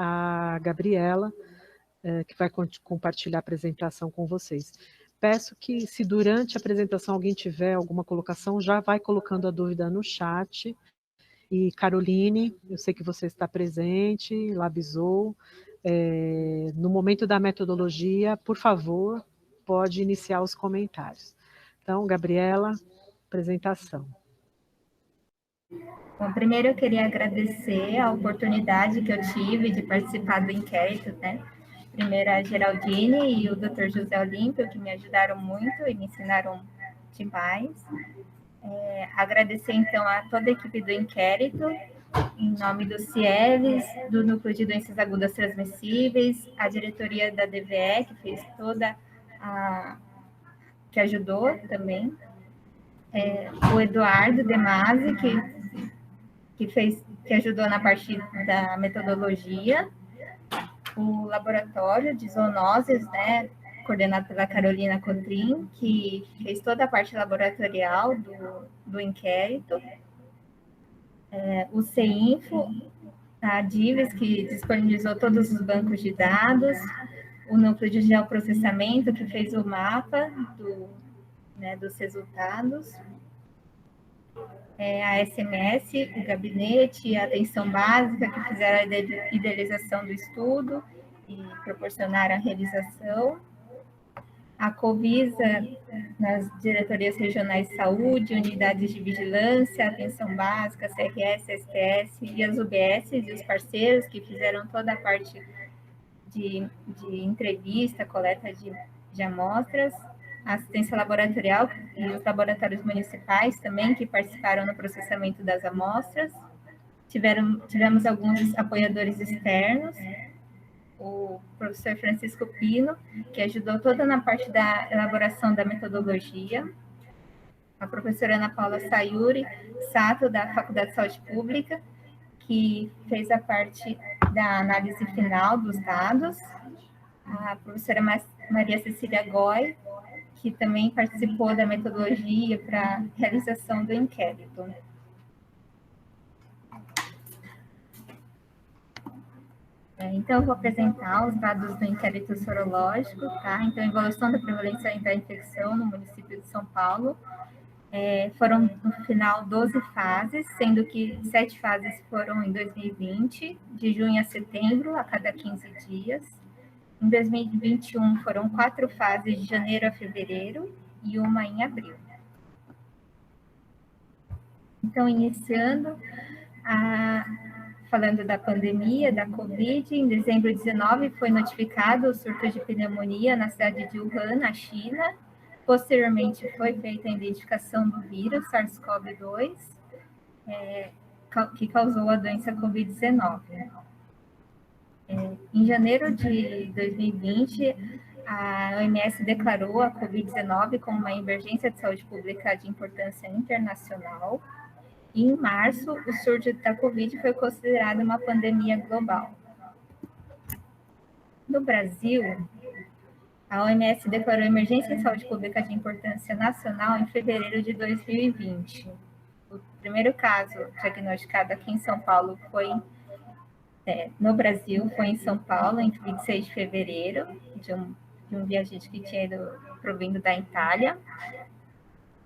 a Gabriela, que vai compartilhar a apresentação com vocês. Peço que, se durante a apresentação alguém tiver alguma colocação, já vai colocando a dúvida no chat. E Caroline, eu sei que você está presente, Labizou. No momento da metodologia, por favor, pode iniciar os comentários. Então, Gabriela, apresentação. Bom, primeiro eu queria agradecer a oportunidade que eu tive de participar do inquérito, né? Primeiro a Geraldine e o Dr. José Olímpio, que me ajudaram muito e me ensinaram demais. Agradecer, então, a toda a equipe do inquérito, em nome do CIELES, do Núcleo de Doenças Agudas Transmissíveis, a diretoria da DVE, que fez toda que ajudou também, o Eduardo Demasi, que ajudou na parte da metodologia, o laboratório de zoonoses, né, coordenado pela Carolina Cotrim, que fez toda a parte laboratorial do inquérito, o CEINFO, a Dives, que disponibilizou todos os bancos de dados, o núcleo de geoprocessamento, que fez o mapa dos resultados, a SMS, o gabinete, a atenção básica, que fizeram a idealização do estudo e proporcionaram a realização, a Covisa, nas diretorias regionais de saúde, unidades de vigilância, atenção básica, CRS, STS, e as UBS e os parceiros que fizeram toda a parte de entrevista, coleta de amostras, a assistência laboratorial e os laboratórios municipais também, que participaram no processamento das amostras. Tivemos alguns apoiadores externos, o professor Francisco Pino, que ajudou toda na parte da elaboração da metodologia, a professora Ana Paula Sayuri Sato, da Faculdade de Saúde Pública, que fez a parte da análise final dos dados, a professora Maria Cecília Goy, que também participou da metodologia para a realização do inquérito. Então, eu vou apresentar os dados do inquérito sorológico, tá? Então, a evolução da prevalência da infecção no município de São Paulo. Foram, no final, 12 fases, sendo que 7 fases foram em 2020, de junho a setembro, a cada 15 dias. Em 2021, foram 4 fases, de janeiro a fevereiro, e uma em abril. Então, iniciando falando da pandemia, da Covid, em dezembro de 19 foi notificado o surto de pneumonia na cidade de Wuhan, na China. Posteriormente, foi feita a identificação do vírus SARS-CoV-2, que causou a doença Covid-19. Em janeiro de 2020, a OMS declarou a Covid-19 como uma emergência de saúde pública de importância internacional. E em março, o surto da Covid foi considerado uma pandemia global. No Brasil, a OMS declarou emergência em saúde pública de importância nacional em fevereiro de 2020. O primeiro caso diagnosticado aqui em São Paulo no Brasil, foi em São Paulo, em 26 de fevereiro, de um viajante que tinha provindo da Itália.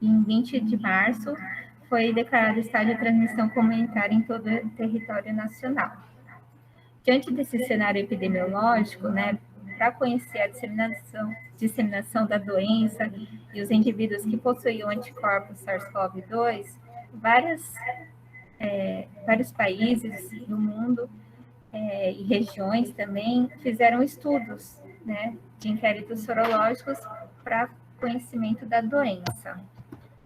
Em 20 de março, foi declarado estado de transmissão comunitária em todo o território nacional. Diante desse cenário epidemiológico, né, para conhecer a disseminação da doença e os indivíduos que possuíam anticorpos SARS-CoV-2, vários países do mundo e regiões também fizeram estudos, né, de inquéritos sorológicos para conhecimento da doença.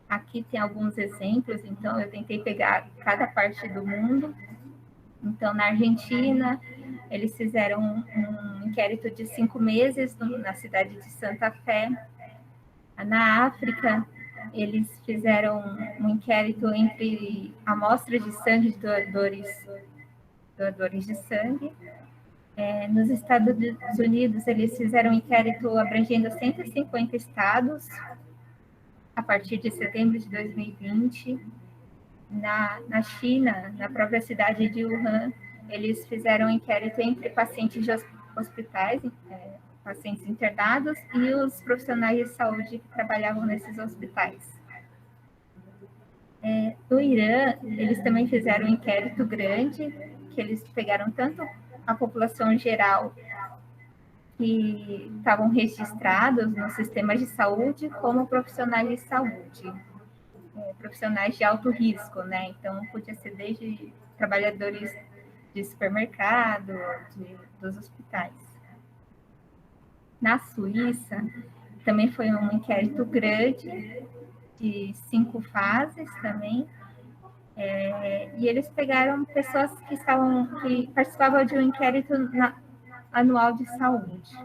Aqui tem alguns exemplos, então eu tentei pegar cada parte do mundo. Então, na Argentina, eles fizeram um inquérito de 5 meses na cidade de Santa Fé. Na África, eles fizeram um inquérito entre amostras de sangue de doadores de sangue. Nos Estados Unidos, eles fizeram um inquérito abrangendo 150 estados, a partir de setembro de 2020, na China, na própria cidade de Wuhan, eles fizeram um inquérito entre pacientes de hospitais, pacientes internados, e os profissionais de saúde que trabalhavam nesses hospitais. No Irã, eles também fizeram um inquérito grande, que eles pegaram tanto a população geral que estavam registrados no sistema de saúde, como profissionais de saúde, profissionais de alto risco, né? Então, podia ser desde trabalhadores de supermercado, dos hospitais. Na Suíça, também foi um inquérito grande, de 5 fases também, e eles pegaram pessoas que participavam de um inquérito anual de saúde.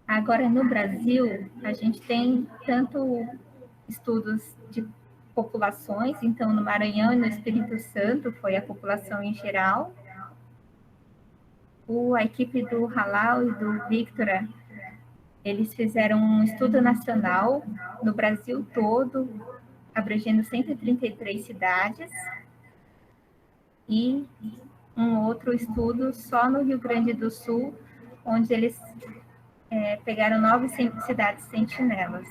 Agora, no Brasil, a gente tem tanto estudos de populações, então no Maranhão e no Espírito Santo foi a população em geral. A equipe do Halal e do Victora, eles fizeram um estudo nacional no Brasil todo, abrangendo 133 cidades, e um outro estudo só no Rio Grande do Sul, onde eles pegaram 9 cidades sentinelas.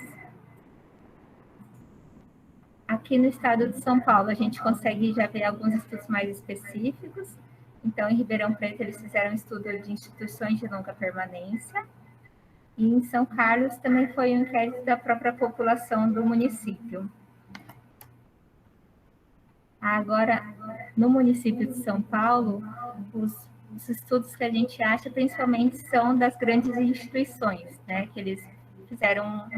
Aqui no estado de São Paulo, a gente consegue já ver alguns estudos mais específicos. Então, em Ribeirão Preto, eles fizeram um estudo de instituições de longa permanência. E em São Carlos também foi um inquérito da própria população do município. Agora, no município de São Paulo, os estudos que a gente acha principalmente são das grandes instituições, né? Que eles fizeram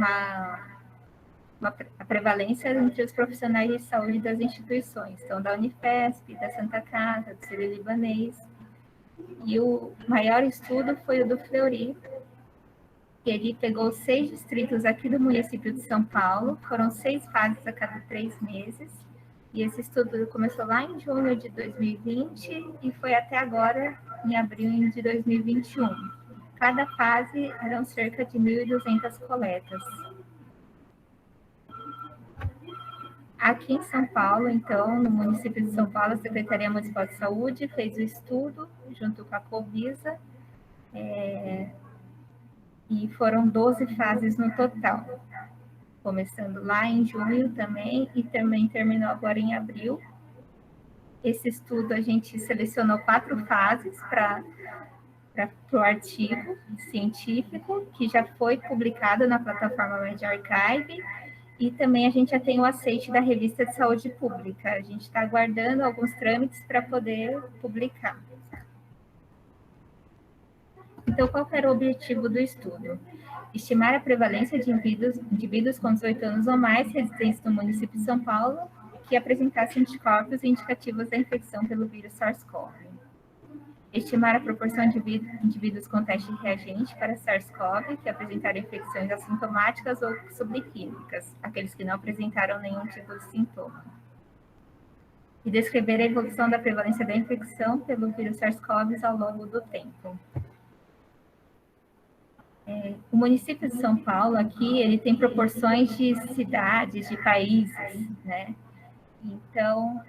a prevalência entre os profissionais de saúde das instituições, então da Unifesp, da Santa Casa, do Sírio-Libanês. E o maior estudo foi o do Fleury, que ele pegou 6 distritos aqui do município de São Paulo, foram 6 fases a cada 3 meses, e esse estudo começou lá em junho de 2020 e foi até agora, em abril de 2021. Cada fase eram cerca de 1.200 coletas. Aqui em São Paulo, então, no município de São Paulo, a Secretaria Municipal de Saúde fez o estudo junto com a Covisa, e foram 12 fases no total, começando lá em junho também, e também terminou agora em abril. Esse estudo a gente selecionou 4 fases para o artigo científico, que já foi publicado na plataforma MedArchive, e também a gente já tem o aceite da Revista de Saúde Pública. A gente está aguardando alguns trâmites para poder publicar. Então, qual era o objetivo do estudo? Estimar a prevalência de indivíduos com 18 anos ou mais residentes no município de São Paulo que apresentassem anticorpos indicativos da infecção pelo vírus SARS-CoV. Estimar a proporção de indivíduos com teste de reagente para SARS-CoV que apresentaram infecções assintomáticas ou subclínicas, aqueles que não apresentaram nenhum tipo de sintoma. E descrever a evolução da prevalência da infecção pelo vírus SARS-CoV ao longo do tempo. O município de São Paulo aqui, ele tem proporções de cidades, de países, né? Então,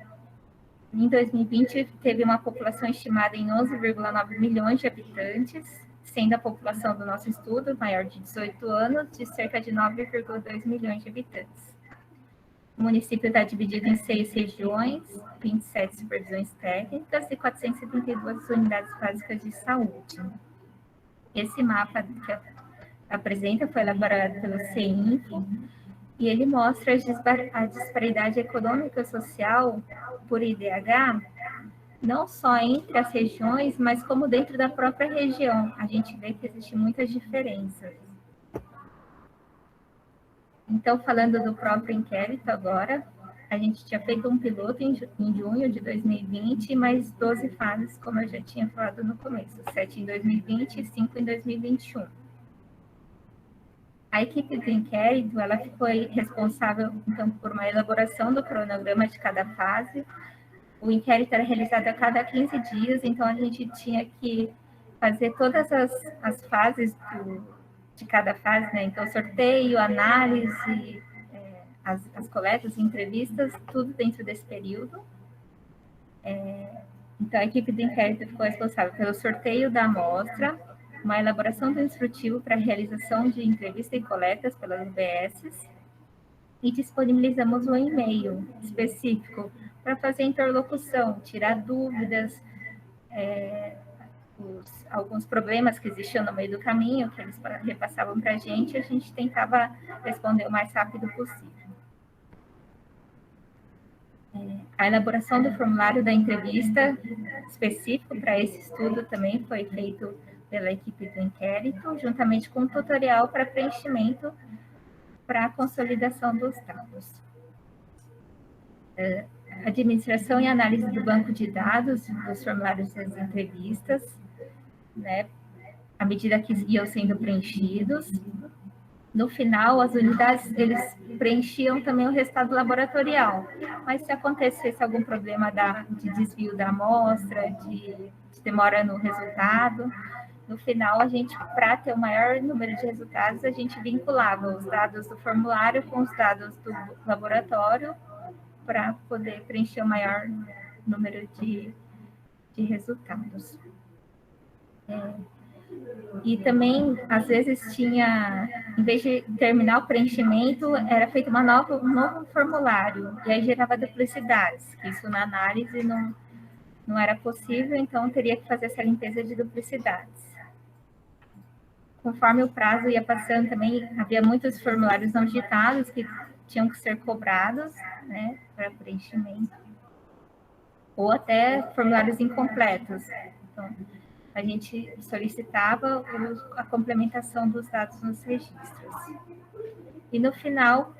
em 2020, teve uma população estimada em 11,9 milhões de habitantes, sendo a população do nosso estudo, maior de 18 anos, de cerca de 9,2 milhões de habitantes. O município está dividido em 6 regiões, 27 supervisões técnicas e 472 unidades básicas de saúde. Esse mapa que apresenta foi elaborado pelo CEINF, e ele mostra a disparidade econômica e social por IDH, não só entre as regiões, mas como dentro da própria região. A gente vê que existem muitas diferenças. Então, falando do próprio inquérito agora, a gente tinha feito um piloto em junho de 2020, mais 12 fases, como eu já tinha falado no começo, 7 em 2020 e 5 em 2021. A equipe do inquérito, ela foi responsável, então, por uma elaboração do cronograma de cada fase. O inquérito era realizado a cada 15 dias, então a gente tinha que fazer todas as fases de cada fase, né? Então, sorteio, análise, as coletas, entrevistas, tudo dentro desse período. Então, a equipe do inquérito ficou responsável pelo sorteio da amostra, uma elaboração do instrutivo para a realização de entrevista e coletas pelas UBSs, e disponibilizamos um e-mail específico para fazer interlocução, tirar dúvidas, alguns problemas que existiam no meio do caminho, que eles repassavam para a gente tentava responder o mais rápido possível. A elaboração do formulário da entrevista específico para esse estudo também foi feito pela equipe do inquérito, juntamente com um tutorial para preenchimento para a consolidação dos dados. Administração e análise do banco de dados dos formulários das entrevistas, né, à medida que iam sendo preenchidos. No final, as unidades, eles preenchiam também o resultado laboratorial, mas se acontecesse algum problema de desvio da amostra, de demora no resultado, no final, a gente, para ter o maior número de resultados, a gente vinculava os dados do formulário com os dados do laboratório para poder preencher o maior número de resultados. E também, às vezes, tinha, em vez de terminar o preenchimento, era feito um novo formulário, e aí gerava duplicidades. Isso na análise não era possível, então teria que fazer essa limpeza de duplicidades. Conforme o prazo ia passando também, havia muitos formulários não digitados que tinham que ser cobrados, né, para preenchimento, ou até formulários incompletos. Então, a gente solicitava a complementação dos dados nos registros. E no final,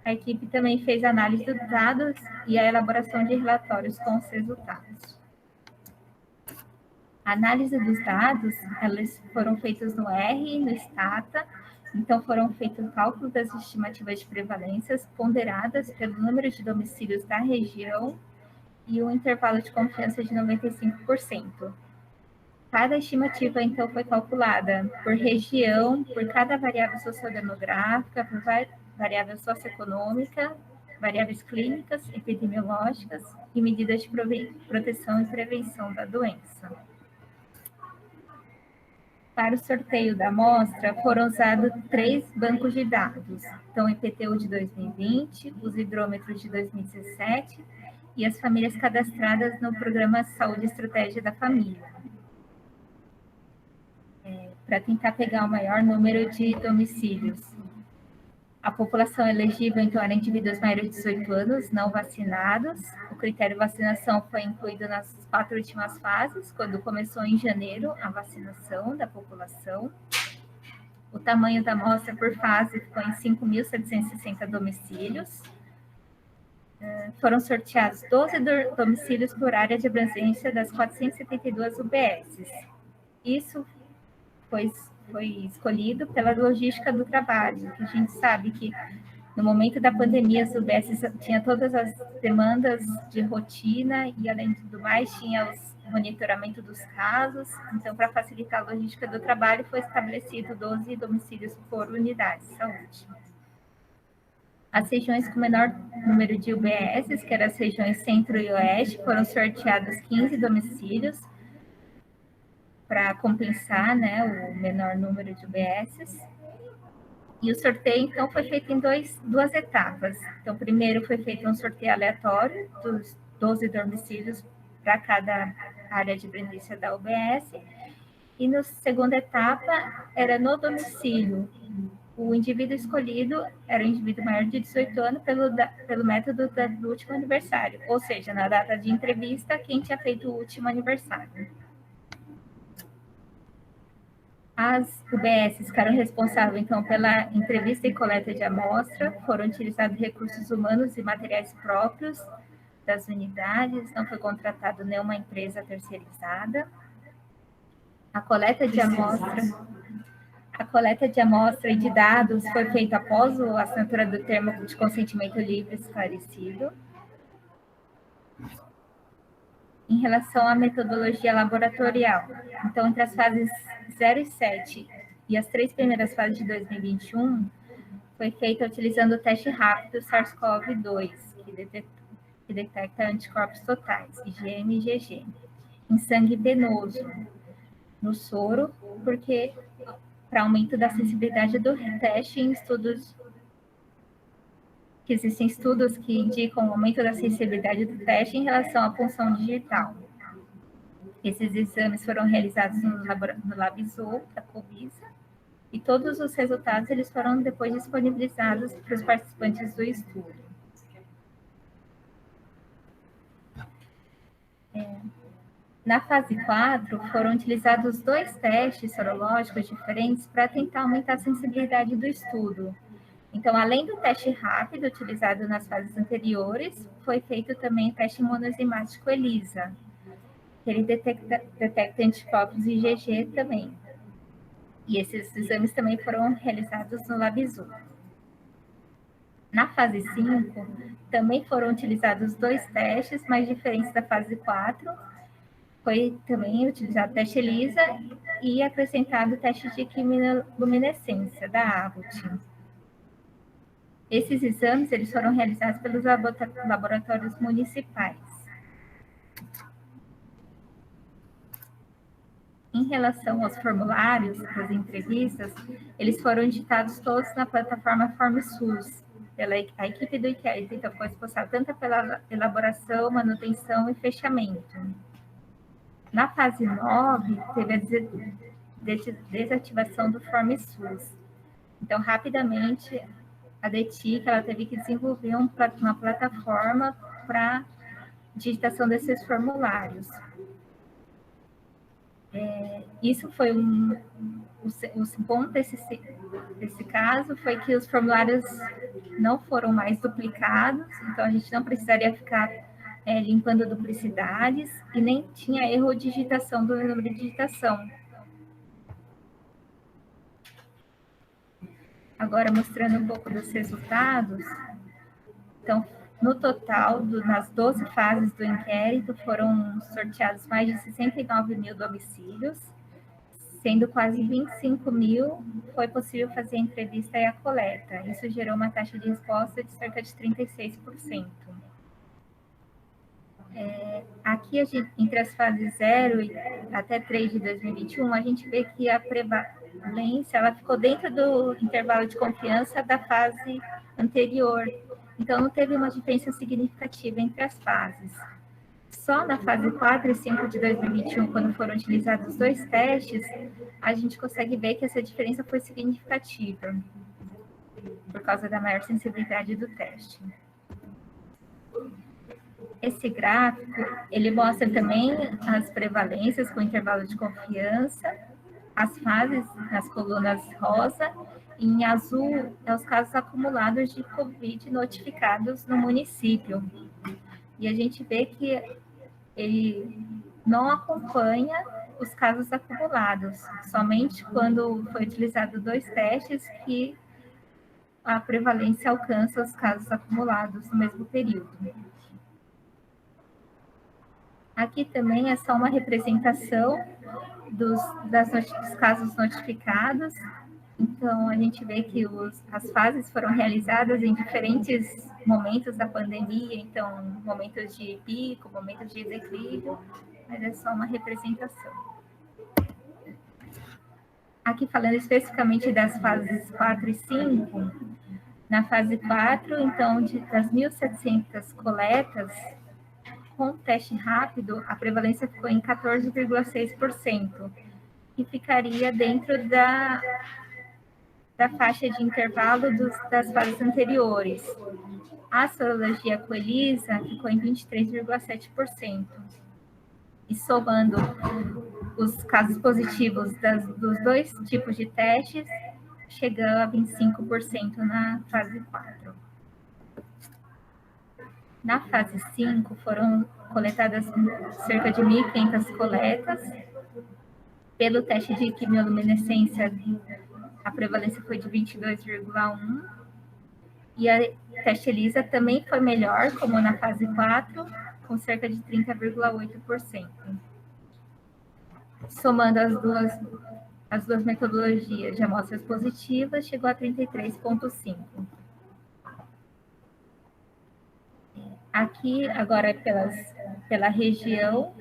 a equipe também fez a análise dos dados e a elaboração de relatórios com os resultados. A análise dos dados, elas foram feitas no R e no Stata, então foram feitos cálculos das estimativas de prevalências ponderadas pelo número de domicílios da região e um intervalo de confiança de 95%. Cada estimativa, então, foi calculada por região, por cada variável sociodemográfica, por variável socioeconômica, variáveis clínicas, epidemiológicas e medidas de proteção e prevenção da doença. Para o sorteio da amostra, foram usados 3 bancos de dados. Então, o IPTU de 2020, os hidrômetros de 2017 e as famílias cadastradas no Programa Saúde e Estratégia da Família. Para tentar pegar o maior número de domicílios. A população elegível, então, era indivíduos maiores de 18 anos, não vacinados. O critério de vacinação foi incluído nas 4 últimas fases, quando começou em janeiro a vacinação da população. O tamanho da amostra por fase ficou em 5.760 domicílios. Foram sorteados 12 domicílios por área de abrangência das 472 UBSs. Isso foi escolhido pela logística do trabalho, que a gente sabe que no momento da pandemia as UBSs tinha todas as demandas de rotina e, além do mais, tinha o monitoramento dos casos. Então, para facilitar a logística do trabalho, foi estabelecido 12 domicílios por unidade de saúde. As regiões com menor número de UBSs, que eram as regiões centro e oeste, foram sorteados 15 domicílios, para compensar, né, o menor número de UBSs. E o sorteio, então, foi feito em duas etapas. Então, primeiro foi feito um sorteio aleatório dos 12 domicílios para cada área de abrangência da UBS. E na segunda etapa, era no domicílio. O indivíduo escolhido era o indivíduo maior de 18 anos pelo método do último aniversário. Ou seja, na data de entrevista, quem tinha feito o último aniversário. As UBSs ficaram responsáveis, então, pela entrevista e coleta de amostra, foram utilizados recursos humanos e materiais próprios das unidades, não foi contratada nenhuma empresa terceirizada. A coleta de amostra e de dados foi feita após a assinatura do termo de consentimento livre esclarecido. Em relação à metodologia laboratorial, então, entre as fases 0 e 7 e as 3 primeiras fases de 2021, foi feita utilizando o teste rápido SARS-CoV-2, que detecta anticorpos totais, IgM e IgG, em sangue venoso, no soro, porque para aumento da sensibilidade do teste em estudos que existem estudos que indicam o aumento da sensibilidade do teste em relação à punção digital. Esses exames foram realizados no LabZoo da Covisa e todos os resultados eles foram depois disponibilizados para os participantes do estudo. Na fase 4, foram utilizados 2 testes sorológicos diferentes para tentar aumentar a sensibilidade do estudo. Então, além do teste rápido utilizado nas fases anteriores, foi feito também o teste monoenzimático ELISA, que ele detecta anticorpos IgG também. E esses exames também foram realizados no LabZoo. Na fase 5, também foram utilizados 2 testes, mais diferentes da fase 4. Foi também utilizado o teste ELISA e acrescentado o teste de quimiluminescência da Abbott. Esses exames eles foram realizados pelos laboratórios municipais. Em relação aos formulários das entrevistas, eles foram editados todos na plataforma FormSUS, pela equipe do inquérito, então foi responsável tanto pela elaboração, manutenção e fechamento. Na fase 9, teve a desativação do FormSUS. Então, rapidamente, a DETIC ela teve que desenvolver uma plataforma para digitação desses formulários. Isso foi o ponto desse caso foi que os formulários não foram mais duplicados, então a gente não precisaria ficar limpando duplicidades e nem tinha erro de digitação do número de digitação. Agora, mostrando um pouco dos resultados. Então, no total, nas 12 fases do inquérito, foram sorteados mais de 69 mil domicílios, sendo quase 25 mil foi possível fazer a entrevista e a coleta. Isso gerou uma taxa de resposta de cerca de 36%. Aqui, entre as fases 0 e até 3 de 2021, a gente vê que a prevalência ela ficou dentro do intervalo de confiança da fase anterior. Então, não teve uma diferença significativa entre as fases. Só na fase 4 e 5 de 2021, quando foram utilizados os 2 testes, a gente consegue ver que essa diferença foi significativa, por causa da maior sensibilidade do teste. Esse gráfico, ele mostra também as prevalências com intervalo de confiança, as fases nas colunas rosa, e em azul, os casos acumulados de Covid notificados no município. E a gente vê que ele não acompanha os casos acumulados, somente quando foi utilizado 2 testes que a prevalência alcança os casos acumulados no mesmo período. Aqui também é só uma representação dos casos notificados. Então, a gente vê que as fases foram realizadas em diferentes momentos da pandemia, então, momentos de pico, momentos de declínio, mas é só uma representação. Aqui, falando especificamente das fases 4 e 5, na fase 4, então, das 1.700 coletas, com teste rápido, a prevalência ficou em 14,6%, e ficaria dentro da faixa de intervalo das fases anteriores. A sorologia com ELISA ficou em 23,7%. E somando os casos positivos dos 2 tipos de testes, chegando a 25% na fase 4. Na fase 5, foram coletadas cerca de 1.500 coletas. Pelo teste de quimiluminescência, a prevalência foi de 22,1%. E a teste ELISA também foi melhor, como na fase 4, com cerca de 30,8%. Somando as duas metodologias de amostras positivas, chegou a 33,5%. Aqui, agora, pela região,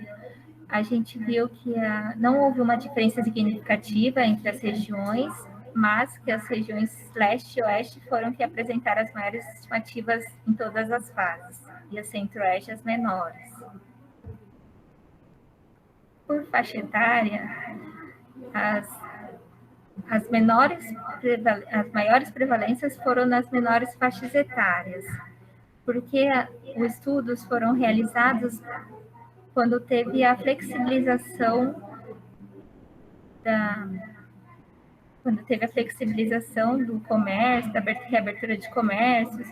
a gente viu que não houve uma diferença significativa entre as regiões, mas que as regiões leste e oeste foram que apresentaram as maiores estimativas em todas as fases, e a centro-oeste as menores. Por faixa etária, as maiores prevalências foram nas menores faixas etárias, porque os estudos foram realizados quando teve a flexibilização do comércio, da reabertura de comércios.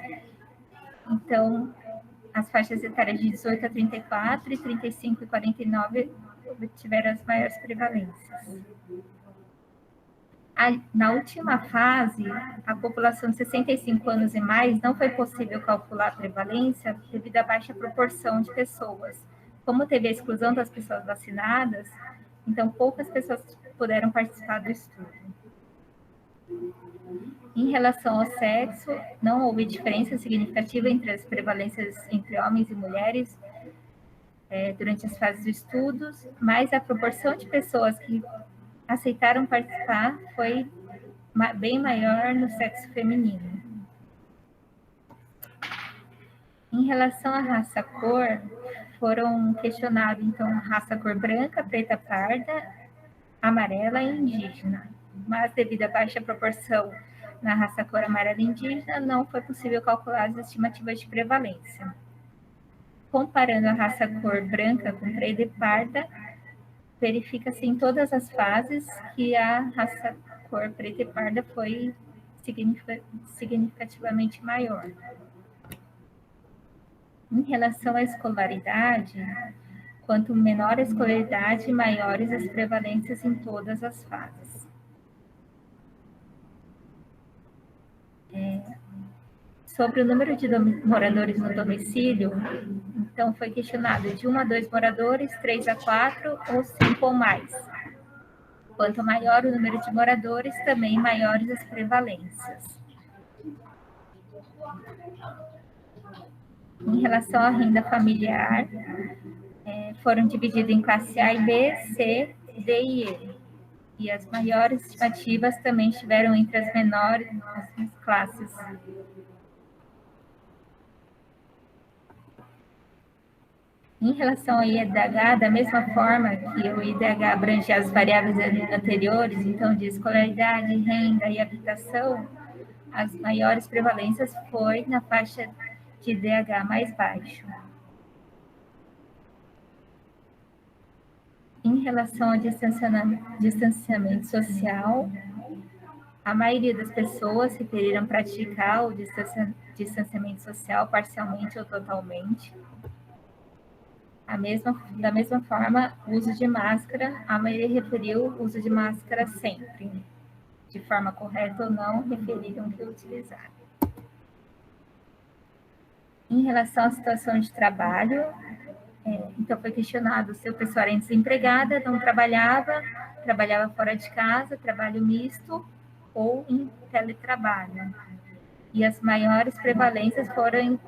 Então, as faixas etárias de 18 a 34 e 35 e 49 tiveram as maiores prevalências. Na última fase, a população de 65 anos e mais não foi possível calcular a prevalência devido à baixa proporção de pessoas. Como teve a exclusão das pessoas vacinadas, então poucas pessoas puderam participar do estudo. Em relação ao sexo, não houve diferença significativa entre as prevalências entre homens e mulheres durante as fases de estudos, mas a proporção de pessoas que aceitaram participar foi bem maior no sexo feminino. Em relação à raça-cor, foram questionados, então, raça-cor branca, preta, parda, amarela e indígena. Mas, devido à baixa proporção na raça-cor amarela e indígena, não foi possível calcular as estimativas de prevalência. Comparando a raça-cor branca com preta e parda, verifica-se em todas as fases que a raça-cor preta e parda foi significativamente maior. Em relação à escolaridade, quanto menor a escolaridade, maiores as prevalências em todas as fases. Sobre o número de moradores no domicílio, então foi questionado de 1 a 2 moradores, 3 a 4 ou 5 ou mais. Quanto maior o número de moradores, também maiores as prevalências. Em relação à renda familiar, foram divididos em classe A e B, C, D e E. E as maiores estimativas também estiveram entre as menores classes. Em relação ao IDH, da mesma forma que o IDH abrange as variáveis anteriores, então de escolaridade, renda e habitação, as maiores prevalências foi na faixa de IDH mais baixo. Em relação ao distanciamento social, a maioria das pessoas referiram praticar o distanciamento social parcialmente ou totalmente. Da mesma forma, o uso de máscara, a maioria referiu o uso de máscara sempre. De forma correta ou não, referiram que utilizaram. Em relação à situação de trabalho, então foi questionado se a pessoa era desempregada, não trabalhava fora de casa, trabalho misto ou em teletrabalho. E as maiores prevalências foram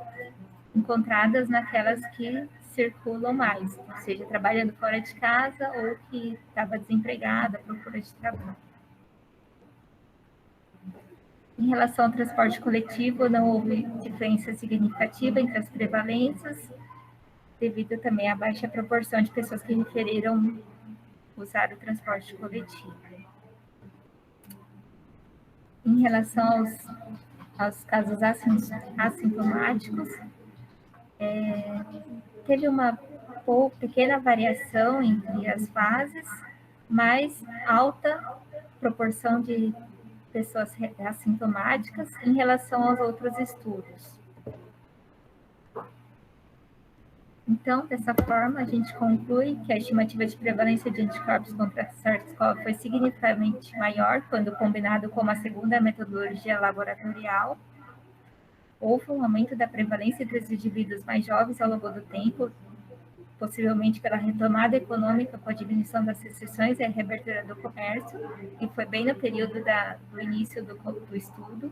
encontradas naquelas que circulam mais, ou seja, trabalhando fora de casa ou que estava desempregada, à procura de trabalho. Em relação ao transporte coletivo, não houve diferença significativa entre as prevalências, devido também à baixa proporção de pessoas que referiram usar o transporte coletivo. Em relação aos casos assintomáticos, teve uma pequena variação entre as fases, mas alta proporção de pessoas assintomáticas em relação aos outros estudos. Então, dessa forma, a gente conclui que a estimativa de prevalência de anticorpos contra SARS-CoV foi significativamente maior quando combinado com uma segunda metodologia laboratorial. Houve um aumento da prevalência entre os indivíduos mais jovens ao longo do tempo, possivelmente pela retomada econômica com a diminuição das restrições e a reabertura do comércio, e foi bem no período do início do estudo.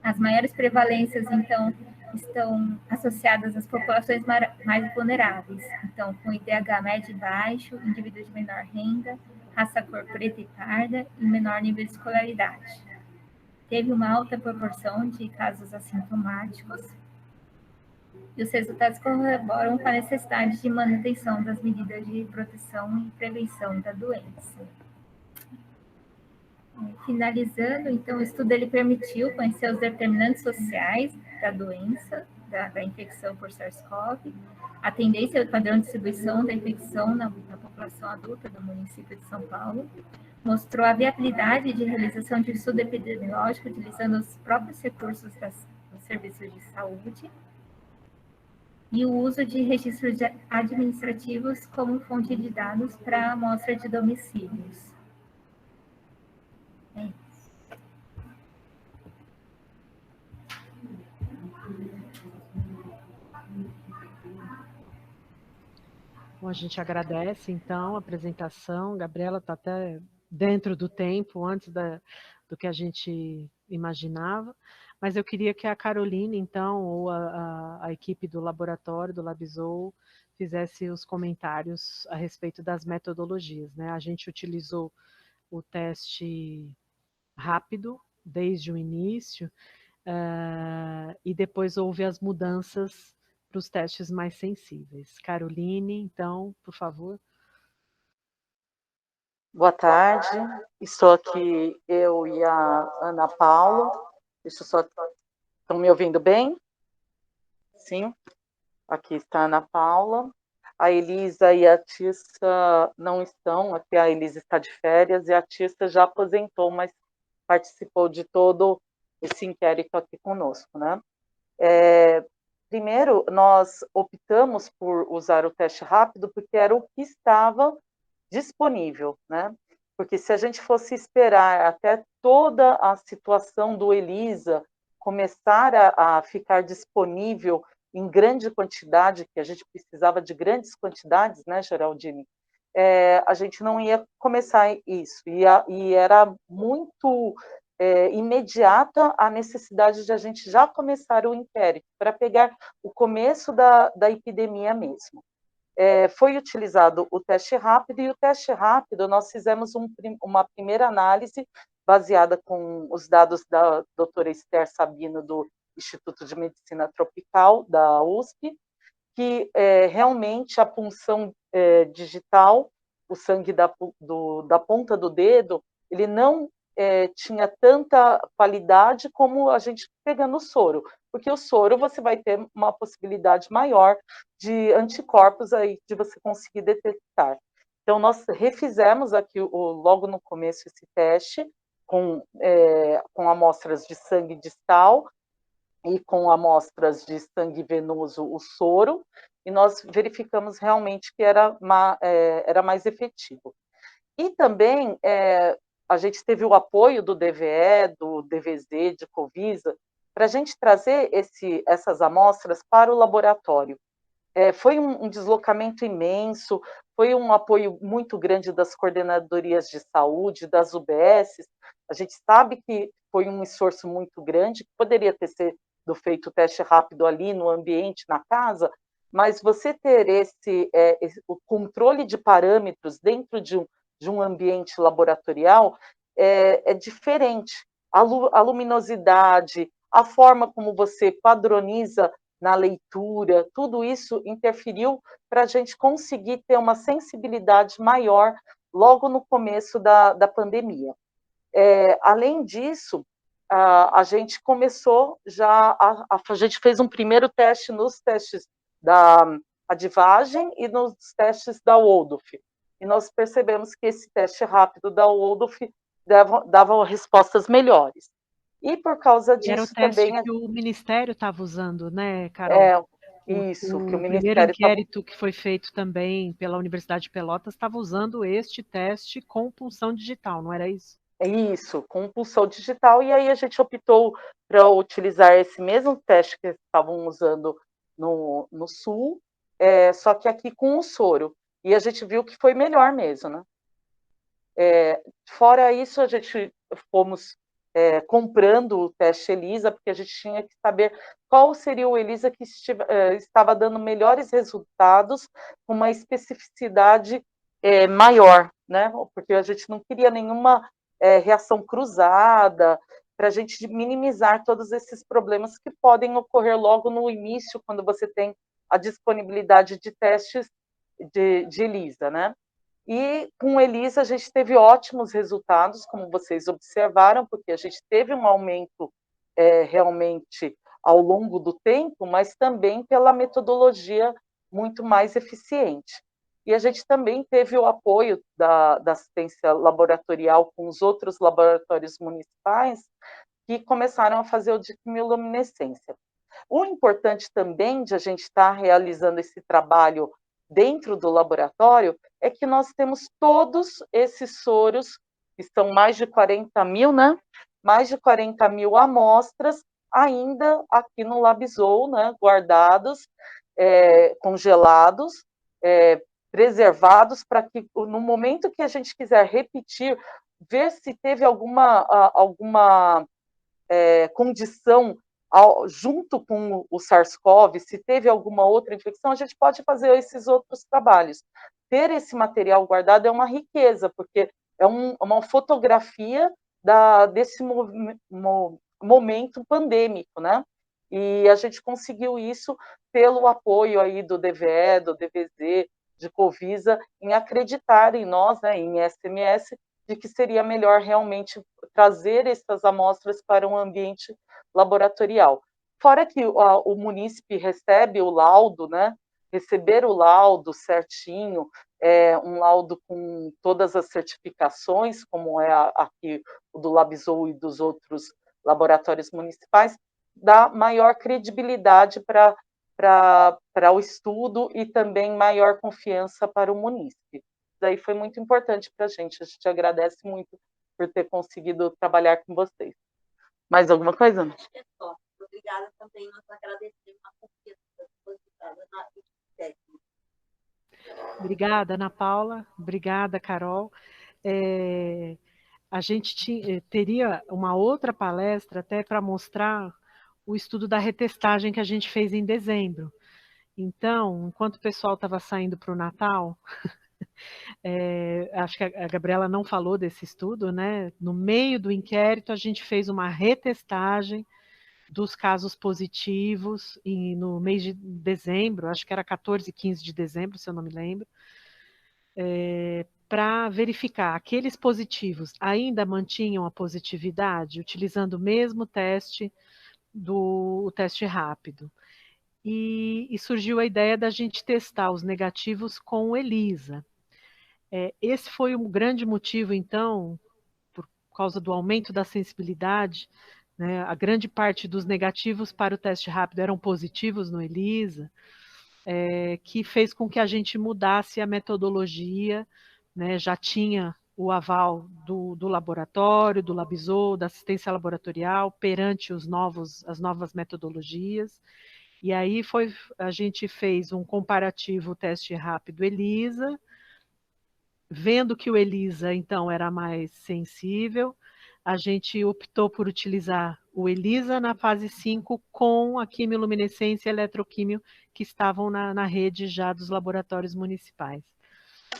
As maiores prevalências, então, estão associadas às populações mais vulneráveis, então, com IDH médio e baixo, indivíduos de menor renda, raça cor preta e parda e menor nível de escolaridade. Teve uma alta proporção de casos assintomáticos, e os resultados corroboram com a necessidade de manutenção das medidas de proteção e prevenção da doença. Finalizando, então, o estudo ele permitiu conhecer os determinantes sociais da doença, da infecção por SARS-CoV, a tendência e o padrão de distribuição da infecção na população adulta do município de São Paulo, mostrou a viabilidade de realização de estudo epidemiológico utilizando os próprios recursos dos serviços de saúde e o uso de registros administrativos como fonte de dados para a amostra de domicílios. É isso. Bom, a gente agradece, então, a apresentação. Gabriela está até dentro do tempo, antes do que a gente imaginava. Mas eu queria que a Caroline, então, ou a equipe do laboratório, do Labzou, fizesse os comentários a respeito das metodologias, né? A gente utilizou o teste rápido desde o início, e depois houve as mudanças para os testes mais sensíveis. Caroline, então, por favor. Boa tarde, estou aqui eu e a Ana Paula. Deixa eu só. Estão me ouvindo bem? Sim. Aqui está a Ana Paula. A Elisa e a Tissa não estão, aqui a Elisa está de férias e a Tissa já aposentou, mas participou de todo esse inquérito aqui conosco, né? Primeiro, nós optamos por usar o teste rápido porque era o que estava disponível, né? Porque se a gente fosse esperar até toda a situação do ELISA começar a ficar disponível em grande quantidade, que a gente precisava de grandes quantidades, né, Geraldine? A gente não ia começar isso, e era muito imediata a necessidade de a gente já começar o inquérito, para pegar o começo da epidemia mesmo. Foi utilizado o teste rápido, e o teste rápido nós fizemos uma primeira análise baseada com os dados da doutora Esther Sabino, do Instituto de Medicina Tropical, da USP, que realmente a punção digital, o sangue da ponta do dedo, ele não tinha tanta qualidade como a gente pegando o soro, porque o soro você vai ter uma possibilidade maior de anticorpos aí, de você conseguir detectar. Então, nós refizemos aqui logo no começo esse teste com amostras de sangue distal e com amostras de sangue venoso, o soro, e nós verificamos realmente que era mais efetivo. E também a gente teve o apoio do DVE, do DVZ, de Covisa, para a gente trazer essas amostras para o laboratório. Foi um deslocamento imenso, foi um apoio muito grande das coordenadorias de saúde, das UBSs. A gente sabe que foi um esforço muito grande, que poderia ter sido feito o teste rápido ali no ambiente, na casa, mas você ter o controle de parâmetros dentro de um ambiente laboratorial é diferente. A luminosidade, a forma como você padroniza na leitura, tudo isso interferiu para a gente conseguir ter uma sensibilidade maior logo no começo da pandemia. Além disso, a gente começou já, a gente fez um primeiro teste nos testes da advagem e nos testes da Waldorf, e nós percebemos que esse teste rápido da Waldorf dava respostas melhores. E por causa disso era o teste também... que o Ministério estava usando, né, Carol? Isso, que o primeiro Ministério... inquérito que foi feito também pela Universidade de Pelotas estava usando este teste com punção digital, não era isso? Isso, com punção digital, e aí a gente optou para utilizar esse mesmo teste que eles estavam usando no Sul, só que aqui com o soro, e a gente viu que foi melhor mesmo, né? Fora isso, a gente fomos comprando o teste ELISA, porque a gente tinha que saber qual seria o ELISA que estava dando melhores resultados, com uma especificidade maior, né? Porque a gente não queria nenhuma reação cruzada, para a gente minimizar todos esses problemas que podem ocorrer logo no início, quando você tem a disponibilidade de testes de ELISA, né? E com o ELISA a gente teve ótimos resultados, como vocês observaram, porque a gente teve um aumento realmente ao longo do tempo, mas também pela metodologia muito mais eficiente. E a gente também teve o apoio da assistência laboratorial com os outros laboratórios municipais, que começaram a fazer o de quimiluminescência. O importante também de a gente estar realizando esse trabalho dentro do laboratório é que nós temos todos esses soros, que são mais de 40 mil, né? Mais de 40 mil amostras ainda aqui no LabZoo, né? Guardados, congelados, preservados, para que no momento que a gente quiser repetir, ver se teve alguma condição junto com o SARS-CoV, se teve alguma outra infecção, a gente pode fazer esses outros trabalhos. Ter esse material guardado é uma riqueza, porque é uma fotografia desse momento pandêmico, né? E a gente conseguiu isso pelo apoio aí do DVE, do DVZ, de Covisa, em acreditar em nós, né, em SMS, de que seria melhor realmente trazer essas amostras para um ambiente laboratorial. Fora que o munícipe recebe o laudo, né? Receber o laudo certinho, um laudo com todas as certificações, como é aqui o do LabZoo e dos outros laboratórios municipais, dá maior credibilidade para o estudo e também maior confiança para o munícipe. Daí foi muito importante para a gente agradece muito por ter conseguido trabalhar com vocês. Mais alguma coisa? Acho que é só. Obrigada também, nós agradecemos a confiança depositada na técnica. Obrigada, Ana Paula. Obrigada, Carol. A gente teria uma outra palestra até para mostrar o estudo da retestagem que a gente fez em dezembro. Então, enquanto o pessoal estava saindo para o Natal, acho que a Gabriela não falou desse estudo, né? No meio do inquérito, a gente fez uma retestagem dos casos positivos no mês de dezembro, acho que era 14 e 15 de dezembro, se eu não me lembro, para verificar aqueles positivos ainda mantinham a positividade, utilizando o mesmo teste do teste rápido. E surgiu a ideia da gente testar os negativos com o ELISA. Esse foi um grande motivo, então, por causa do aumento da sensibilidade, né, a grande parte dos negativos para o teste rápido eram positivos no ELISA, que fez com que a gente mudasse a metodologia, né, já tinha o aval do laboratório, do LabZoo, da assistência laboratorial, perante as novas metodologias, e aí a gente fez um comparativo teste rápido ELISA, vendo que o ELISA, então, era mais sensível, a gente optou por utilizar o ELISA na fase 5 com a quimiluminescência e eletroquímio que estavam na rede já dos laboratórios municipais.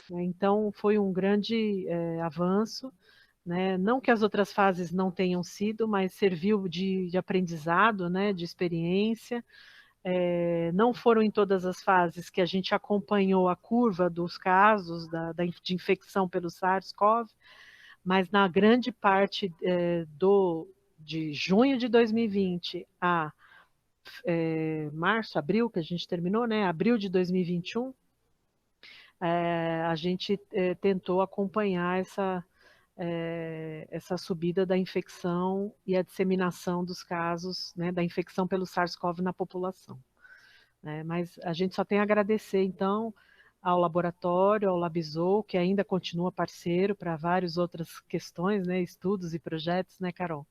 Então, foi um grande avanço, né? Não que as outras fases não tenham sido, mas serviu de aprendizado, né? De experiência. Não foram em todas as fases que a gente acompanhou a curva dos casos de infecção pelo SARS-CoV, mas na grande parte de junho de 2020 a março, abril, que a gente terminou, né? Abril de 2021, a gente tentou acompanhar essa subida da infecção e a disseminação dos casos, né, da infecção pelo SARS-CoV na população. Mas a gente só tem a agradecer, então, ao laboratório, ao LabZoo, que ainda continua parceiro para várias outras questões, né, estudos e projetos, né, Carol?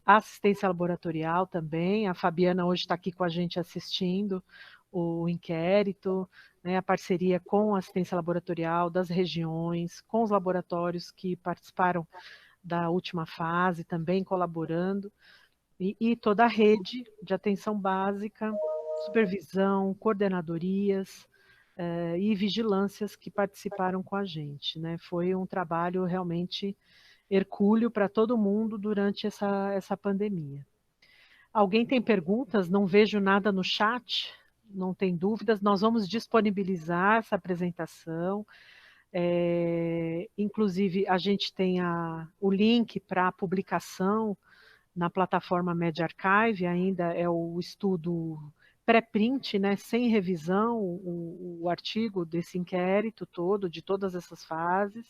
A assistência laboratorial também, a Fabiana hoje está aqui com a gente assistindo o inquérito, né, a parceria com a assistência laboratorial das regiões, com os laboratórios que participaram da última fase, também colaborando, e toda a rede de atenção básica, supervisão, coordenadorias e vigilâncias que participaram com a gente, né? Foi um trabalho realmente hercúleo para todo mundo durante essa pandemia. Alguém tem perguntas? Não vejo nada no chat, não tem dúvidas. Nós vamos disponibilizar essa apresentação. Inclusive, a gente tem o link para a publicação na plataforma MediArchive, ainda é o estudo pré-print, né, sem revisão, o artigo desse inquérito todo, de todas essas fases.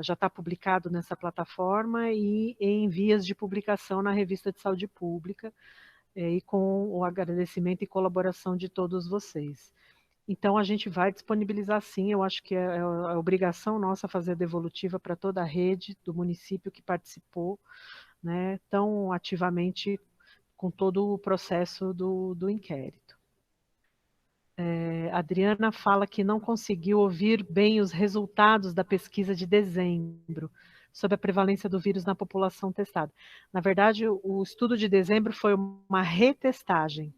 Já está publicado nessa plataforma e em vias de publicação na Revista de Saúde Pública, e com o agradecimento e colaboração de todos vocês. Então, a gente vai disponibilizar sim, eu acho que é obrigação nossa fazer a devolutiva para toda a rede do município que participou, né, tão ativamente com todo o processo do inquérito. Adriana fala que não conseguiu ouvir bem os resultados da pesquisa de dezembro sobre a prevalência do vírus na população testada. Na verdade, o estudo de dezembro foi uma retestagem,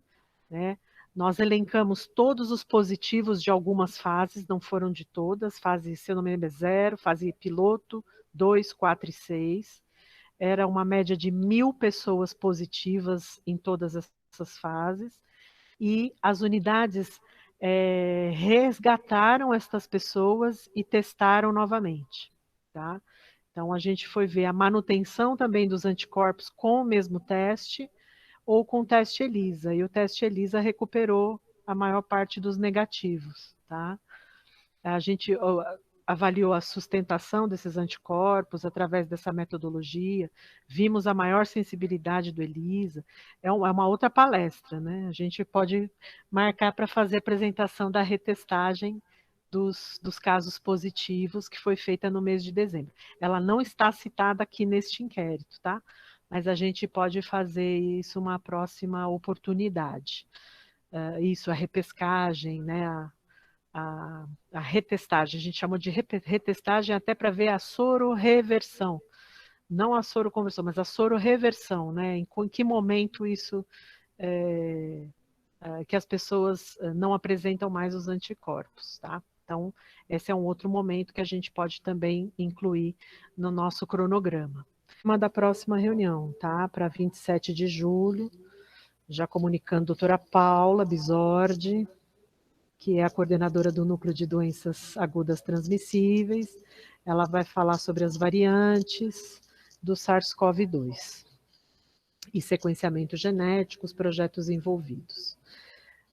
né? Nós elencamos todos os positivos de algumas fases, não foram de todas, fase, se eu não me lembro, 0, fase piloto, 2, 4 e 6. Era uma média de 1.000 pessoas positivas em todas essas fases, e as unidades resgataram estas pessoas e testaram novamente, tá? Então, a gente foi ver a manutenção também dos anticorpos com o mesmo teste, ou com o teste ELISA, e o teste ELISA recuperou a maior parte dos negativos, tá? A gente avaliou a sustentação desses anticorpos através dessa metodologia, vimos a maior sensibilidade do ELISA, é uma outra palestra, né? A gente pode marcar para fazer a apresentação da retestagem dos casos positivos, que foi feita no mês de dezembro. Ela não está citada aqui neste inquérito, tá? Mas a gente pode fazer isso uma próxima oportunidade. Isso, a repescagem, né? A retestagem, a gente chamou de retestagem até para ver a sororeversão, não a soroconversão, mas a sororeversão, né? Em que momento isso, que as pessoas não apresentam mais os anticorpos, tá? Então, esse é um outro momento que a gente pode também incluir no nosso cronograma. Uma da próxima reunião, tá? Para 27 de julho, já comunicando a doutora Paula Bisordi, que é a coordenadora do Núcleo de Doenças Agudas Transmissíveis. Ela vai falar sobre as variantes do SARS-CoV-2 e sequenciamento genético, os projetos envolvidos.